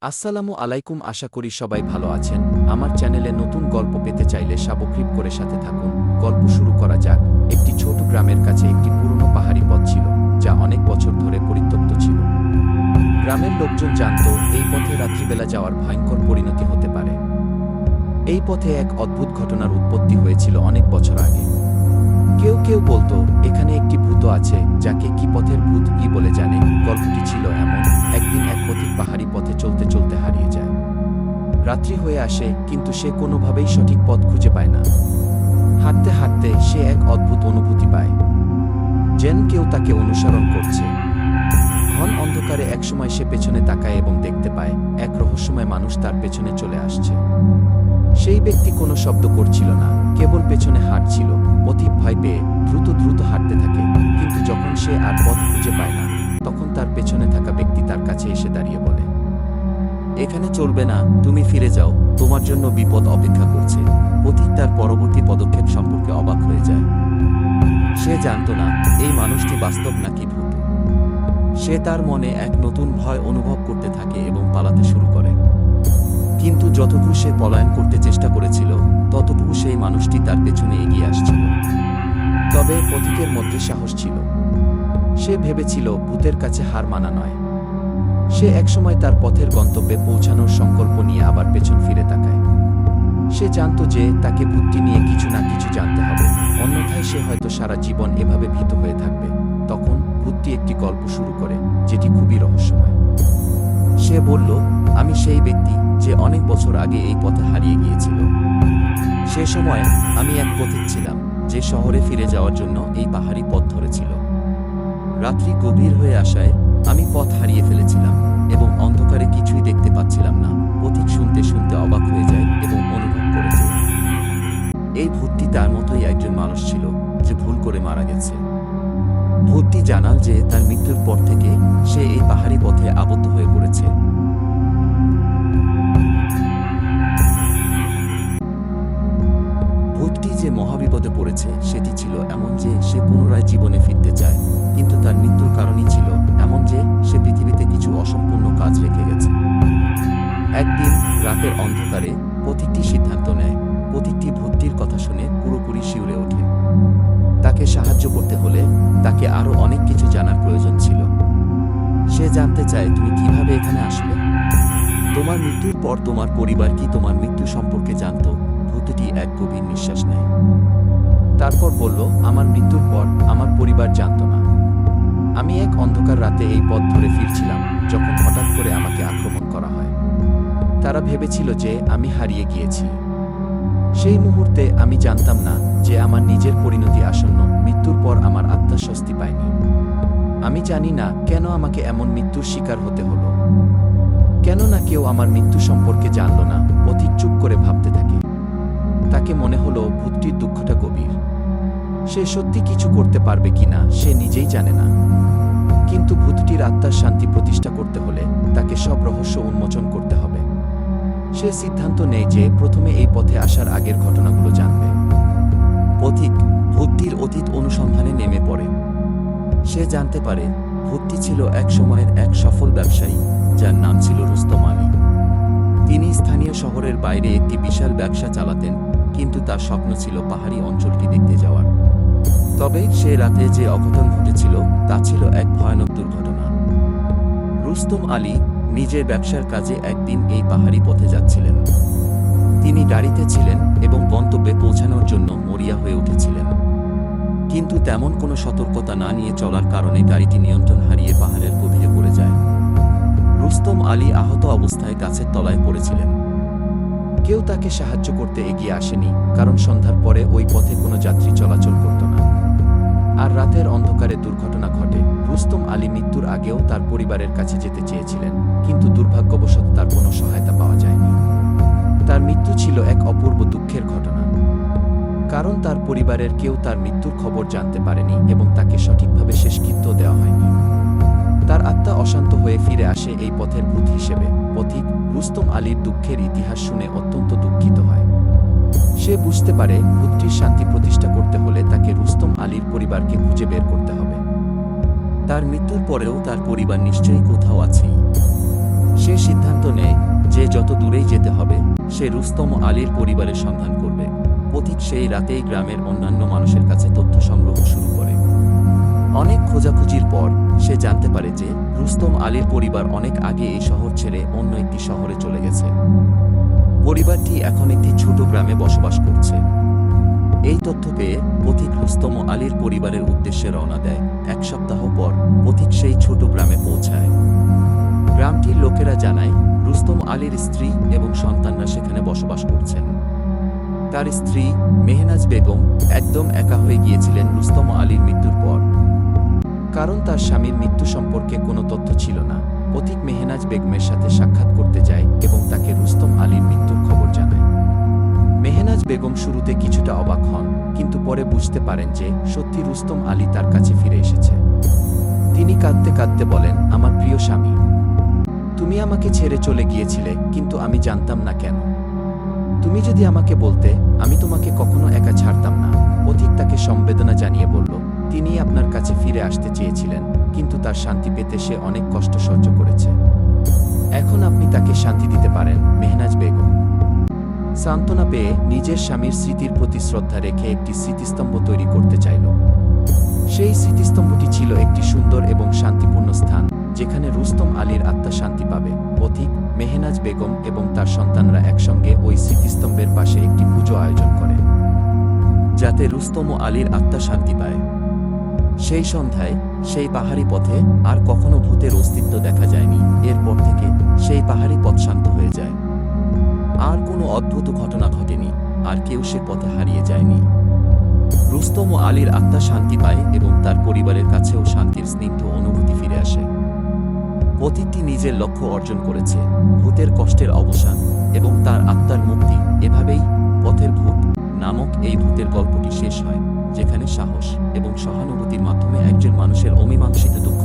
আসসালামু আলাইকুম, আশা করি সবাই ভালো আছেন। আমার চ্যানেলে নতুন গল্প পেতে চাইলে সাবস্ক্রাইব করে সাথে থাকুন। গল্প শুরু করা যাক। একটি ছোট গ্রামের কাছে একটি পুরনো পাহাড়ি পথ ছিল, যা অনেক বছর ধরে পরিত্যক্ত ছিল। গ্রামের লোকজন জানত এই পথে রাত্রিবেলা যাওয়ার ভয়ঙ্কর পরিণতি হতে পারে। এই পথে এক অদ্ভুত ঘটনার উৎপত্তি হয়েছিল অনেক বছর আগে। কেউ কেউ বলতো এখানে একটি ভূত আছে, যাকে কি পথের ভূত কি বলে জানে। গল্পটি ছিল এমন: একদিন এক পথিক পাহাড়ি পথে চলতে চলতে হারিয়ে যায়। রাত্রি হয়ে আসে, কিন্তু সে কোনোভাবেই সঠিক পথ খুঁজে পায় না। হাঁটতে হাঁটতে সে এক অদ্ভুত অনুভূতি পায়, যেন কেউ তাকে অনুসরণ করছে। ঘন অন্ধকারে একসময় সে পেছনে তাকায় এবং দেখতে পায় এক রহস্যময় মানুষ তার পেছনে চলে আসছে। সেই ব্যক্তি কোনো শব্দ করছিল না, কেবল পেছনে হাঁটছিল। পথিক ভয় পেয়ে দ্রুত দ্রুত হাঁটতে থাকে, কিন্তু যখন সে আর পথ খুঁজে পায় না, তখন তার পেছনে থাকা ব্যক্তি তার কাছে এসে দাঁড়িয়ে বলে, এখানে চলবে না, তুমি ফিরে যাও, তোমার জন্য বিপদ অপেক্ষা করছে। পথিক তার পরবর্তী পদক্ষেপ সম্পর্কে অবাক হয়ে যায়। সে জানত না এই মানুষটি বাস্তব নাকি ভূত। সে তার মনে এক নতুন ভয় অনুভব করতে থাকে এবং পালাতে শুরু করে। কিন্তু যতটুকু সে পলায়ন করতে চেষ্টা করেছিল, ততটুকু সেই মানুষটি তার পেছনে এগিয়ে আসছিল। তবে পথিকের মধ্যে সাহস ছিল। সে ভেবেছিল ভূতের কাছে হার মানা নয়। সে একসময় তার পথের গন্তব্যে পৌঁছানোর সংকল্প নিয়ে আবার পেছন ফিরে তাকায়। সে জানত যে তাকে ভূতটি নিয়ে কিছু না কিছু জানতে হবে, অন্যথায় সে হয়তো সারা জীবন এভাবে ভীত হয়ে থাকবে। তখন ভূতটি একটি গল্প শুরু করে, যেটি খুবই রহস্যময়। সে বলল, আমি সেই ব্যক্তি যে অনেক বছর আগে এই পথে হারিয়ে গিয়েছিল। সে সময় আমি এক পথিক ছিলাম, যে শহরে ফিরে যাওয়ার জন্য এই পাহাড়ি পথ ধরেছিল। রাত্রি গভীর হয়ে আসায় আমি পথ হারিয়ে ফেলেছিলাম এবং অন্ধকারে কিছুই দেখতে পাচ্ছিলাম না। পথিক শুনতে শুনতে অবাক হয়ে যায় এবং অনুভব করেছে এই ভূতটি তার মতোই একজন মানুষ ছিল, যে ভুল করে মারা গেছে। ভূতটি জানাল যে তার মৃত্যুর পর থেকে সে এই পাহাড়ি পথে আবদ্ধ হয়ে পড়েছে। ভূতটি যে মহাবিপদে পড়েছে সেটি ছিল এমন যে সে পুনরায় জীবনে ফিরতে চায়, কিন্তু তার মৃত্যুর কারণই ছিল এমন যে সে পৃথিবীতে কিছু অসম্পূর্ণ কাজ রেখে গেছে। একদিন রাতের অন্ধকারে পথিকটি সিদ্ধান্ত নেয়। পথিকটি ভূতটির কথা শুনে পুরোপুরি শিউরে ওঠে। তাকে সাহায্য করতে হলে তাকে আরও অনেক কিছু জানার প্রয়োজন ছিল। সে জানতে চায়, তুমি কিভাবে এখানে আসলে? তোমার মৃত্যুর পর তোমার পরিবার কি তোমার মৃত্যু সম্পর্কে জানত? ভূতটি এক গভীর নিঃশ্বাস নেয়। তারপর বলল, আমার মৃত্যুর পর আমার পরিবার জানত না। আমি এক অন্ধকার রাতে এই পথ ধরে ফিরছিলাম, যখন হঠাৎ করে আমাকে আক্রমণ করা হয়। তারা ভেবেছিল যে আমি হারিয়ে গিয়েছি। সেই মুহূর্তে আমি জানতাম না যে আমার নিজের পরিণতি আসন্ন। মৃত্যুর পর আমার আত্মা স্বস্তি পায়নি। আমি জানি না কেন আমাকে এমন মৃত্যুর শিকার হতে হলো। কেননা কেউ আমার মৃত্যু সম্পর্কে জানল না। পথিক চুপ করে ভাবতে থাকে। তাকে মনে হলো ভূতটির দুঃখটা গভীর। সে সত্যি কিছু করতে পারবে কিনা সে নিজেই জানে না। কিন্তু ভূতটির আত্মার শান্তি প্রতিষ্ঠা করতে হলে তাকে সব রহস্য উন্মোচন করতে হবে। সে সিদ্ধান্ত নেয় যে প্রথমে এই পথে আসার আগের ঘটনাগুলো জানবে। পথিক ভূতটির অতীত অনুসন্ধানে নেমে পড়ে। সে জানতে পারে ভূতটি ছিল এক সময়ের এক সফল ব্যবসায়ী, যার নাম ছিল রুস্তম আলী। তিনি স্থানীয় শহরের বাইরে একটি বিশাল ব্যবসা চালাতেন, কিন্তু তার স্বপ্ন ছিল পাহাড়ি অঞ্চলটি দেখতে যাওয়ার। তবে সে রাতে যে অঘটন ঘটেছিল তা ছিল এক ভয়ানক দুর্ঘটনা। রুস্তম আলী নিজের ব্যবসার কাজে একদিন এই পাহাড়ি পথে যাচ্ছিলেন। তিনি গাড়িতে ছিলেন এবং গন্তব্যে পৌঁছানোর জন্য মরিয়া হয়ে উঠেছিলেন। কিন্তু তেমন কোনো সতর্কতা না নিয়ে চলার কারণে গাড়িটি নিয়ন্ত্রণ হারিয়ে পাহাড়ের গভীরে পড়ে যায়। রুস্তম আলী আহত অবস্থায় গাছের তলায় পড়েছিলেন। কেউ তাকে সাহায্য করতে এগিয়ে আসেনি, কারণ সন্ধ্যার পরে ওই পথে কোনো যাত্রী চলাচল করত না। আর রাতের অন্ধকারে দুর্ঘটনা ঘটে। রুস্তম আলী মৃত্যুর আগেও তার পরিবারের কাছে যেতে চেয়েছিলেন, কিন্তু দুর্ভাগ্যবশত তার কোনো সহায়তা পাওয়া যায়নি। তার মৃত্যু ছিল এক অপূর্ব দুঃখের ঘটনা, কারণ তার পরিবারের কেউ তার মৃত্যুর খবর জানতে পারেনি এবং তাকে সঠিকভাবে শেষকৃত্য দেওয়া হয়নি। তার আত্মা অশান্ত হয়ে ফিরে আসে এই পথের ভূত হিসেবে। পথিক রুস্তম আলীর দুঃখের ইতিহাস শুনে অত্যন্ত দুঃখিত হয়। সে বুঝতে পারে ভূতটির শান্তি প্রতিষ্ঠা করতে হলে তাকে রুস্তম আলীর পরিবারকে খুঁজে বের করতে হবে। তার মৃত্যুর পরেও তার পরিবার নিশ্চয়ই কোথাও আছেই। সে সিদ্ধান্ত নেয় যে যত দূরেই যেতে হবে সে রুস্তম আলীর পরিবারের সন্ধান করবে। পথিক সেই রাতেই গ্রামের অন্যান্য মানুষের কাছে তথ্য সংগ্রহ শুরু করে। অনেক খোঁজাখুঁজির পর সে জানতে পারে যে রুস্তম আলীর পরিবার অনেক আগে এই শহর ছেড়ে অন্য একটি শহরে চলে গেছে। পরিবারটি এখন একটি ছোট গ্রামে বসবাস করছে। এই তথ্য পেয়ে পথিক রুস্তম আলীর পরিবারের উদ্দেশ্যে রওনা দেয়। এক সপ্তাহ পর পথিক সেই ছোট গ্রামে পৌঁছায়। গ্রামটির লোকেরা জানায় রুস্তম আলীর স্ত্রী এবং সন্তানরা সেখানে বসবাস করছেন। তার স্ত্রী মেহনাজ বেগম একদম একা হয়ে গিয়েছিলেন রুস্তম আলীর মৃত্যুর পর, কারণ তার স্বামীর মৃত্যু সম্পর্কে কোনো তথ্য ছিল না। পথিক মেহনাজ বেগমের সাথে সাক্ষাৎ করতে যায় এবং তাকে রুস্তম আলীর মৃত্যুর খবর জানায়। মেহনাজ বেগম শুরুতে কিছুটা অবাক হন, কিন্তু পরে বুঝতে পারেন যে সত্যি রুস্তম আলী তার কাছে ফিরে এসেছে। তিনি কাঁদতে কাঁদতে বলেন, আমার প্রিয় স্বামী, তুমি আমাকে ছেড়ে চলে গিয়েছিলে, কিন্তু আমি জানতাম না কেন। তুমি যদি আমাকে বলতে, আমি তোমাকে কখনো একা ছাড়তাম না। পথিক তাকে সমবেদনা জানিয়ে বলল, তিনি আপনার কাছে ফিরে আসতে চেয়েছিলেন, কিন্তু তার শান্তি পেতে সে অনেক কষ্ট সহ্য করেছে। এখন আপনি তাকে শান্তি দিতে পারেন। মেহনাজ বেগম সান্ত্বনা পেয়ে নিজের স্বামীর স্মৃতির প্রতি শ্রদ্ধা রেখে একটি স্মৃতিস্তম্ভ তৈরি করতে চাইল। সেই স্মৃতিস্তম্ভটি ছিল একটি সুন্দর এবং শান্তিপূর্ণ স্থান, যেখানে রুস্তম আলীর আত্মা শান্তি পাবে। পথিক মেহনাজ বেগম এবং তার সন্তানরা একসঙ্গে ওই স্মৃতিস্তম্ভের পাশে একটি পুজো আয়োজন করে, যাতে রুস্তম আলীর আত্মা শান্তি পায়। সেই সন্ধ্যায় সেই পাহাড়ি পথে আর কখনো ভূতের অস্তিত্ব দেখা যায়নি। এরপর থেকে সেই পাহাড়ি পথ শান্ত হয়ে যায়। আর কোনো অদ্ভুত ঘটনা ঘটেনি, আর কেউ সে পথে হারিয়ে যায়নি। রুস্তম আলীর আত্মা শান্তি পায় এবং তার পরিবারের কাছেও শান্তির স্নিগ্ধ অনুভূতি ফিরে আসে। পথিকটি নিজের লক্ষ্য অর্জন করেছে, ভূতের কষ্টের অবসান এবং তার আত্মার মুক্তি। এভাবেই পথের ভূত নামক এই ভূতের গল্পটি শেষ হয়, যেখানে সাহস এবং সহানুভূতির মাধ্যমে একজন মানুষের অমীমাংসিত দুঃখ